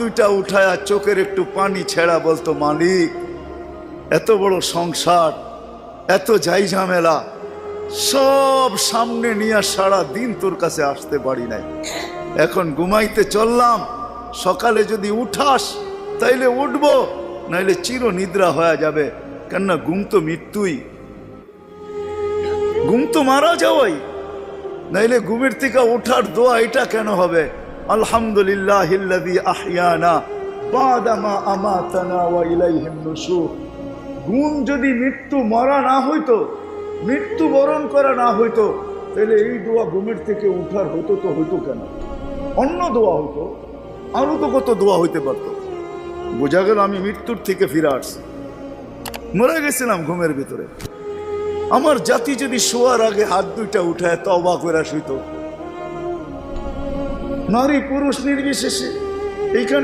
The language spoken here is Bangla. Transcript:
দুইটা উঠায়া চোখের একটু পানি ছেড়া বলতো, মালিক এত বড় সংসার, এত যাই ঝামেলা সব সামনে নিয়ে সারা দিন তোর কাছে আসতে পারি নাই, এখন ঘুমাইতে চললাম, সকালে যদি উঠাস তাইলে উঠবো, নাইলে চির নিদ্রা হয়ে যাবে। কেননা ঘুম তো মৃত্যুই, ঘুম তো মারা যাওয়াই, নাইলে ঘুমের থেকে ওঠার দোয়া এটা কেন হবে? আলহামদুলিল্লাহিল্লাযী আহইয়ানা বাদা মা আমাতানা ওয়া ইলাইহিন নুশুর। ঘুম যদি মৃত্যু মরা না হইতো, মৃত্যু বরণ করা না হইতো, তাহলে এই দোয়া ঘুমের থেকে উঠার হতো তো হইতো কেন? অন্য দোয়া হইতো, আরো তো কত দোয়া হইতে পারতো। বোঝা গেল আমি মৃত্যুর থেকে ফিরে আসছি, মরে গেছিলাম ঘুমের ভিতরে। আমার জাতি যদি শোয়ার আগে হাত দুইটা উঠায় তওবা করে শুইতো, নারী পুরুষ নির্বিশেষে, এইখানে